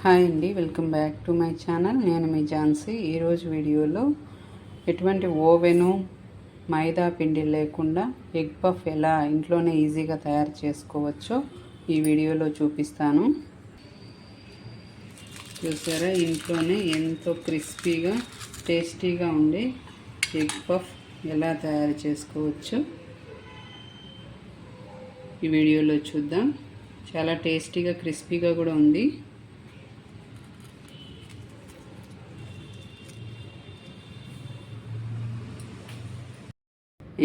Hi అండి, welcome back to my channel. నేను మీ ఝాన్సీ. ఈరోజు వీడియోలో ఎటువంటి ఓవెను మైదా పిండి లేకుండా ఎగ్ పఫ్ ఎలా ఇంట్లోనే ఈజీగా తయారు చేసుకోవచ్చో ఈ వీడియోలో చూపిస్తాను. చూసారా, ఇంట్లోనే ఎంతో క్రిస్పీగా టేస్టీగా ఉండే ఎగ్ పఫ్ ఎలా తయారు చేసుకోవచ్చో ఈ వీడియోలో చూద్దాం. చాలా టేస్టీగా క్రిస్పీగా కూడా ఉంది.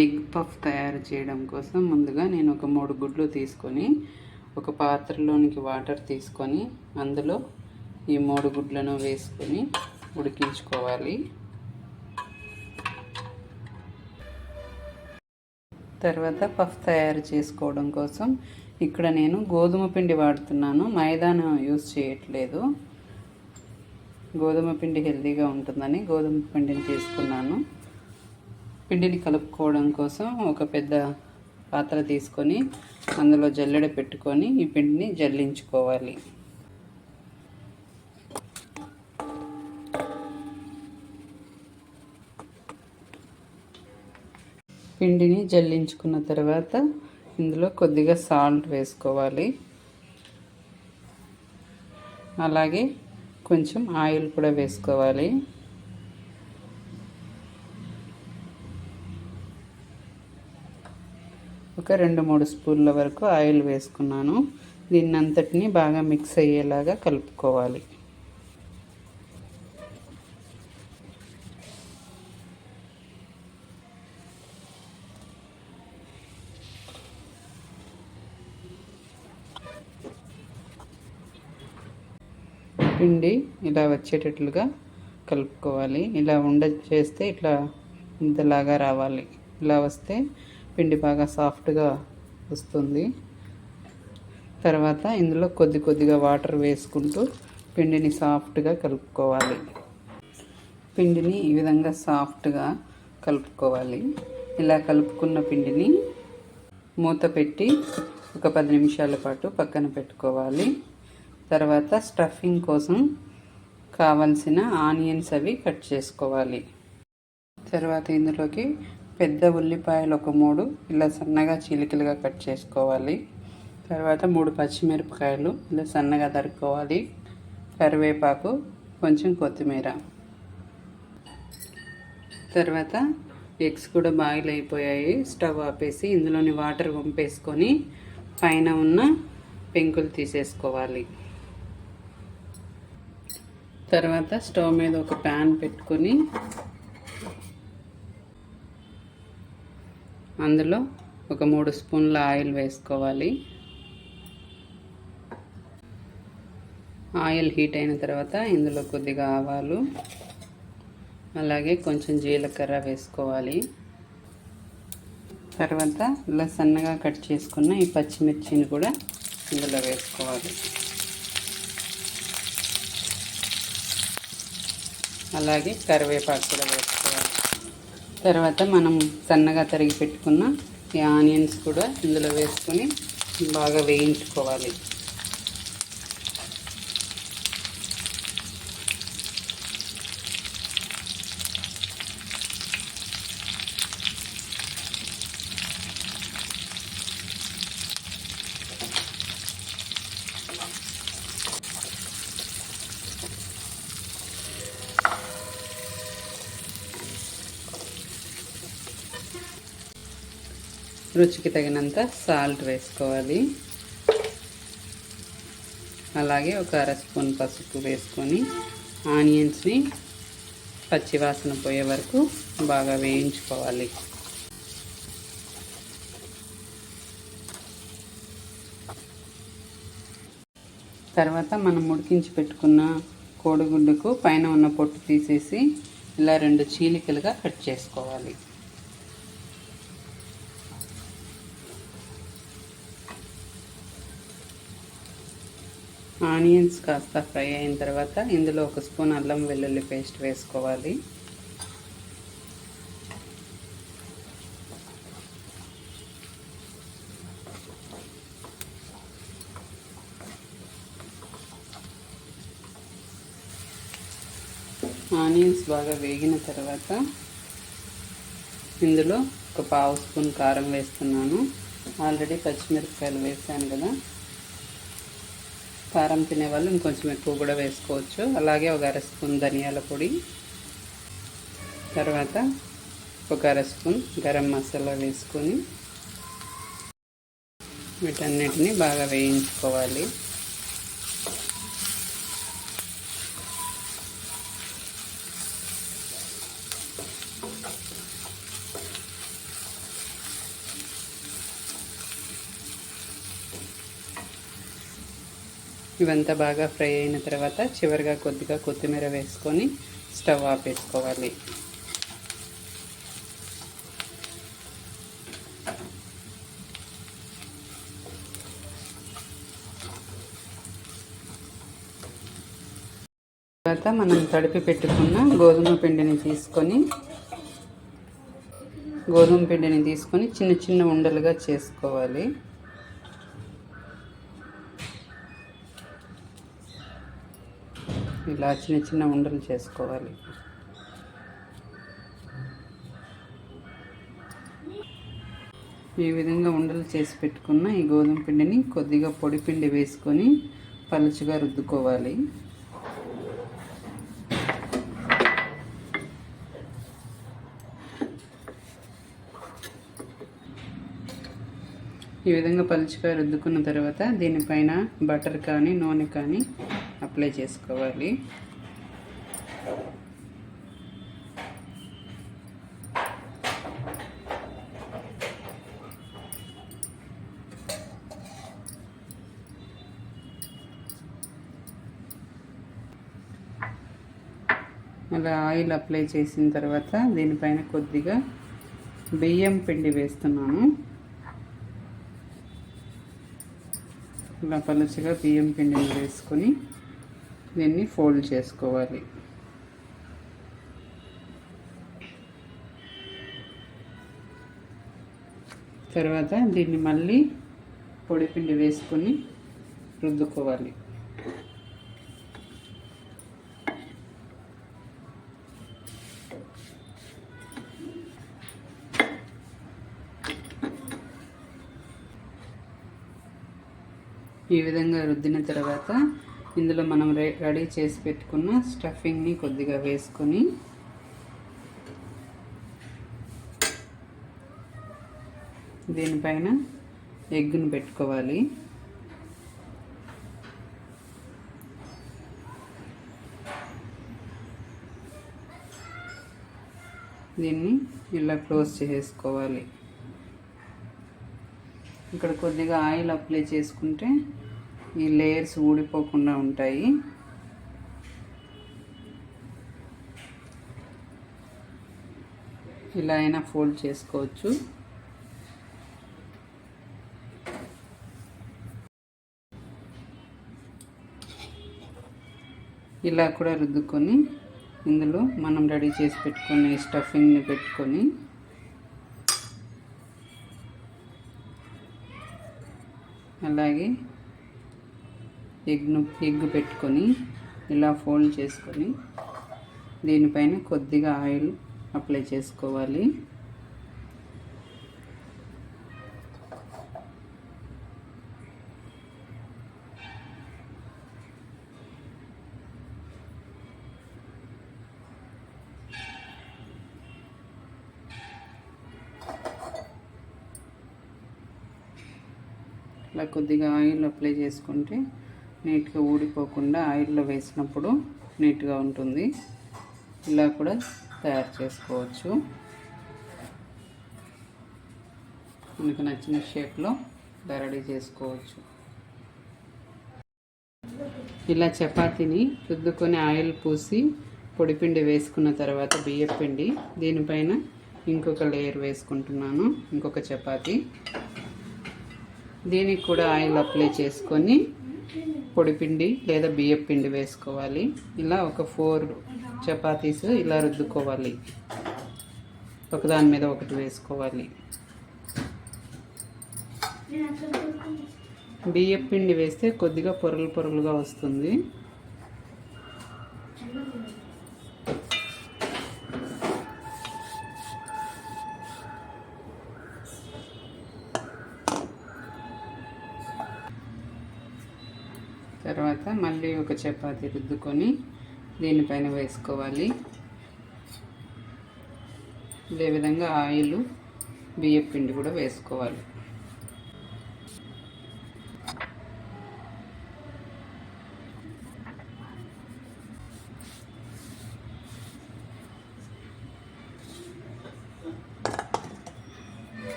ఎగ్ పఫ్ తయారు చేయడం కోసం ముందుగా నేను ఒక 3 గుడ్లు తీసుకొని ఒక పాత్రలోనికి వాటర్ తీసుకొని అందులో ఈ 3 గుడ్లను వేసుకొని ఉడికించుకోవాలి. తర్వాత పఫ్ తయారు చేసుకోవడం కోసం ఇక్కడ నేను గోధుమ పిండి వాడుతున్నాను, మైదాను యూజ్ చేయట్లేదు. గోధుమ పిండి హెల్తీగా ఉంటుందని గోధుమ పిండిని తీసుకున్నాను. పిండిని కలుపుకోవడం కోసం ఒక పెద్ద పాత్ర తీసుకొని అందులో జల్లెడ పెట్టుకొని ఈ పిండిని జల్లించుకోవాలి. పిండిని జల్లించుకున్న తర్వాత ఇందులో కొద్దిగా సాల్ట్ వేసుకోవాలి. అలాగే కొంచెం ఆయిల్ కూడా వేసుకోవాలి. ఒక 2-3 స్పూన్ల వరకు ఆయిల్ వేసుకున్నాను. దీన్ని అంతటిని బాగా మిక్స్ అయ్యేలాగా కలుపుకోవాలి. పిండి ఇలా వచ్చేటట్లుగా కలుపుకోవాలి. ఇలా చేస్తే ఇట్లా ఇంతలాగా రావాలి. ఇలా వస్తే పిండి బాగా సాఫ్ట్గా వస్తుంది. తర్వాత ఇందులో కొద్దిగా వాటర్ వేసుకుంటూ పిండిని సాఫ్ట్గా కలుపుకోవాలి. పిండిని ఈ విధంగా సాఫ్ట్గా కలుపుకోవాలి. ఇలా కలుపుకున్న పిండిని మూత పెట్టి ఒక 10 నిమిషాల పాటు పక్కన పెట్టుకోవాలి. తర్వాత స్టఫింగ్ కోసం కావలసిన ఆనియన్స్ అవి కట్ చేసుకోవాలి. తర్వాత ఇందులోకి పెద్ద ఉల్లిపాయలు ఒక 3 ఇలా సన్నగా చీలికలుగా కట్ చేసుకోవాలి. తర్వాత 3 పచ్చిమిరపకాయలు ఇలా సన్నగా తరుక్కోవాలి. కరివేపాకు, కొంచెం కొత్తిమీర. తర్వాత ఎగ్స్ కూడా బాయిల్ అయిపోయాయి. స్టవ్ ఆపేసి ఇందులోని వాటర్ వంపేసుకొని పైన ఉన్న పెంకులు తీసేసుకోవాలి. తర్వాత స్టవ్ మీద ఒక ప్యాన్ పెట్టుకొని అందులో ఒక 3 స్పూన్ల ఆయిల్ వేసుకోవాలి. ఆయిల్ హీట్ అయిన తర్వాత ఇందులో కొద్దిగా ఆవాలు, అలాగే కొంచెం జీలకర్ర వేసుకోవాలి. తర్వాత ఇలా సన్నగా కట్ చేసుకున్న ఈ పచ్చిమిర్చిని కూడా ఇందులో వేసుకోవాలి. అలాగే కరివేపాకు కూడా వేసుకోవాలి. తర్వాత మనం సన్నగా తరిగి పెట్టుకున్న ఈ ఆనియన్స్ కూడా ఇందులో వేసుకొని బాగా వేయించుకోవాలి. రుచికి తగినంత సాల్ట్ వేసుకోవాలి. అలాగే ఒక 1/2 స్పూన్ పసుపు వేసుకొని ఆనియన్స్ని పచ్చివాసన పోయే వరకు బాగా వేయించుకోవాలి. తర్వాత మనం ఉడికించి పెట్టుకున్న కోడిగుడ్డుకు పైన ఉన్న పొట్టు తీసేసి ఇలా 2 చీలికలుగా కట్ చేసుకోవాలి. ఆనియన్స్ కాస్త ఫ్రై అయిన తర్వాత ఇందులో 1 స్పూన్ అల్లం వెల్లుల్లి పేస్ట్ వేసుకోవాలి. ఆనియన్స్ బాగా వేగిన తర్వాత ఇందులో ఒక పావు స్పూన్ కారం వేస్తున్నాను. ఆల్రెడీ పచ్చిమిరపకాయలు వేసాను కదా, కారం తినేవాళ్ళు ఇంకొంచెం ఎక్కువ కూడా వేసుకోవచ్చు. అలాగే ఒక అర స్పూన్ ధనియాల పొడి, తర్వాత ఒక అర స్పూన్ గరం మసాలా వేసుకొని వీటన్నిటిని బాగా వేయించుకోవాలి. ఇవంతా బాగా ఫ్రై అయిన తర్వాత చివరిగా కొద్దిగా కొత్తిమీర వేసుకొని స్టవ్ ఆపేసుకోవాలి. తర్వాత మనం తడిపి పెట్టుకున్న గోధుమ పిండిని తీసుకొని చిన్న చిన్న ఉండలుగా చేసుకోవాలి. ఇలా చిన్న చిన్న ఉండలు చేసుకోవాలి. ఈ విధంగా ఉండలు చేసి పెట్టుకున్న ఈ గోధుమ పిండిని కొద్దిగా పొడి పిండి వేసుకొని పలుచగా రుద్దుకోవాలి. ఈ విధంగా పలుచగా రుద్దుకున్న తర్వాత దీనిపైన బటర్ కానీ నూనె కానీ అప్లై చేసుకోవాలి. అలా ఆయిల్ అప్లై చేసిన తర్వాత దీనిపైన కొద్దిగా బియ్యం పిండి వేస్తున్నాను. ఇలా పలుచగా బియ్యం పిండిని వేసుకొని దీన్ని ఫోల్డ్ చేసుకోవాలి. తర్వాత దీన్ని మళ్ళీ పొడి పిండి వేసుకొని రుద్దుకోవాలి. ఈ విధంగా రుద్దిన తర్వాత ఇందులో మనం రెడీ చేసి పెట్టుకున్న స్టఫింగ్ని కొద్దిగా వేసుకొని దీనిపైన ఎగ్గును పెట్టుకోవాలి. దీన్ని ఇలా క్లోజ్ చేసుకోవాలి. ఇక్కడ కొద్దిగా ఆయిల్ అప్లై చేసుకుంటే ఈ లేయర్స్ ఊడిపోకుండా ఉంటాయి. ఇలా అయినా ఫోల్డ్ చేసుకోవచ్చు. ఇలా కూడా రుద్దుకొని ఇందులో మనం రెడీ చేసి పెట్టుకునే స్టఫింగ్ని పెట్టుకొని అలాగే ఎగ్ పెట్టుకొని ఇలా ఫోల్డ్ చేసుకొని దీనిపైన కొద్దిగా ఆయిల్ అప్లై చేసుకోవాలి. ఇలా కొద్దిగా ఆయిల్ అప్లై చేసుకుంటే నీట్గా ఊడిపోకుండా ఆయిల్లో వేసినప్పుడు నీట్గా ఉంటుంది. ఇలా కూడా తయారు చేసుకోవచ్చు. మనకు నచ్చిన షేప్లో ఇలా రెడీ చేసుకోవచ్చు. ఇలా చపాతీని రుద్దుకొని ఆయిల్ పూసి పొడిపిండి వేసుకున్న తర్వాత బియ్యపిండి దీనిపైన ఇంకొక లేయర్ వేసుకుంటున్నాను. ఇంకొక చపాతీ దీనికి కూడా ఆయిల్ అప్లై చేసుకొని పొడిపిండి లేదా బియ్యపిండి వేసుకోవాలి. ఇలా ఒక 4 చపాతీస్ ఇలా రుద్దుకోవాలి. ఒకదాని మీద ఒకటి వేసుకోవాలి. బియ్యపిండి వేస్తే కొద్దిగా పొరలుగా వస్తుంది. తర్వాత మళ్ళీ ఒక చపాతీ రుద్దుకొని దీనిపైన వేసుకోవాలి. ఇదే విధంగా ఆయిల్, బియ్యం పిండి కూడా వేసుకోవాలి.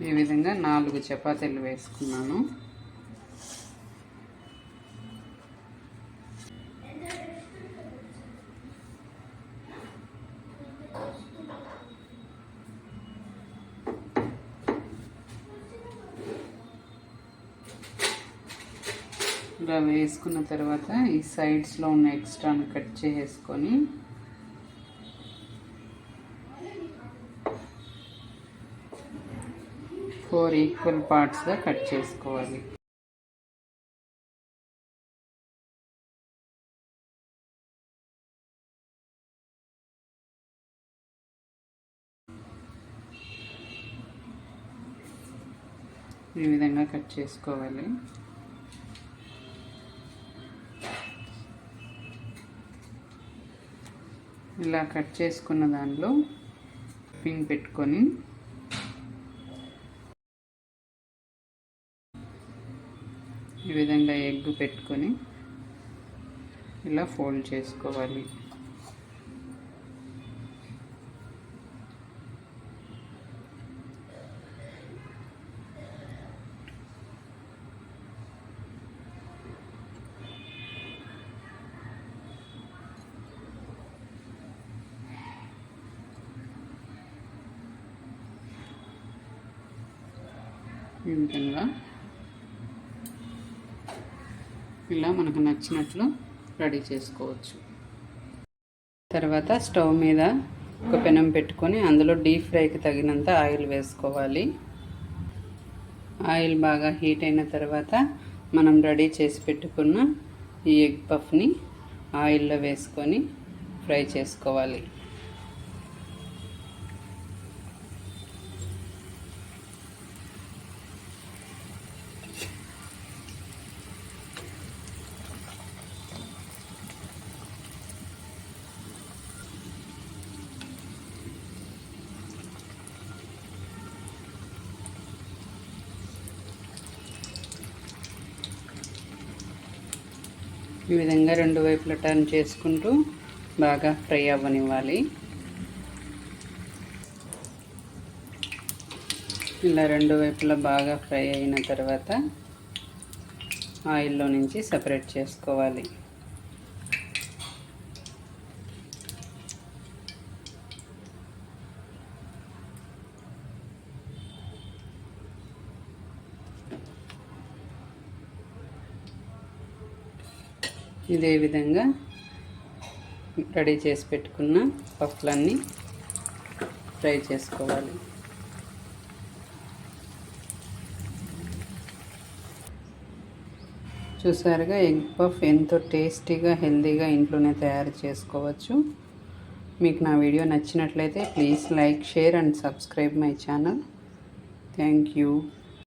ఈ విధంగా 4 చపాతీలు వేసుకున్నాను. ఇలా వేసుకున్న తర్వాత ఈ సైడ్స్లో ఉన్న ఎక్స్ట్రాను కట్ చేసుకొని ఫోర్ ఈక్వల్ పార్ట్స్గా కట్ చేసుకోవాలి. ఈ విధంగా కట్ చేసుకోవాలి. ఇలా కట్ చేసుకున్న దానిలో పిన్ పెట్టుకొని ఈ విధంగా ఎగ్ పెట్టుకొని ఇలా ఫోల్డ్ చేసుకోవాలి. ఈ విధంగా ఇలా మనకు నచ్చినట్లు రెడీ చేసుకోవచ్చు. తర్వాత స్టవ్ మీద ఒక పెనం పెట్టుకొని అందులో డీప్ ఫ్రైకి తగినంత ఆయిల్ వేసుకోవాలి. ఆయిల్ బాగా హీట్ అయిన తర్వాత మనం రెడీ చేసి పెట్టుకున్న ఈ ఎగ్ పఫ్ని ఆయిల్లో వేసుకొని ఫ్రై చేసుకోవాలి. ఈ విధంగా 2 వైపులా టర్న్ చేసుకుంటూ బాగా ఫ్రై అవ్వనివ్వాలి. ఇలా 2 వైపులా బాగా ఫ్రై అయిన తర్వాత ఆయిల్లో నుంచి సెపరేట్ చేసుకోవాలి. ఇదే విధంగా రెడీ చేసి పెట్టుకున్న పఫ్లన్నీ ఫ్రై చేసుకోవాలి. చూసారుగా ఎగ్ పఫ్ ఎంతో టేస్టీగా హెల్తీగా ఇంట్లోనే తయారు చేసుకోవచ్చు. మీకు నా వీడియో నచ్చినట్లయితే please like, share and subscribe my channel. Thank you.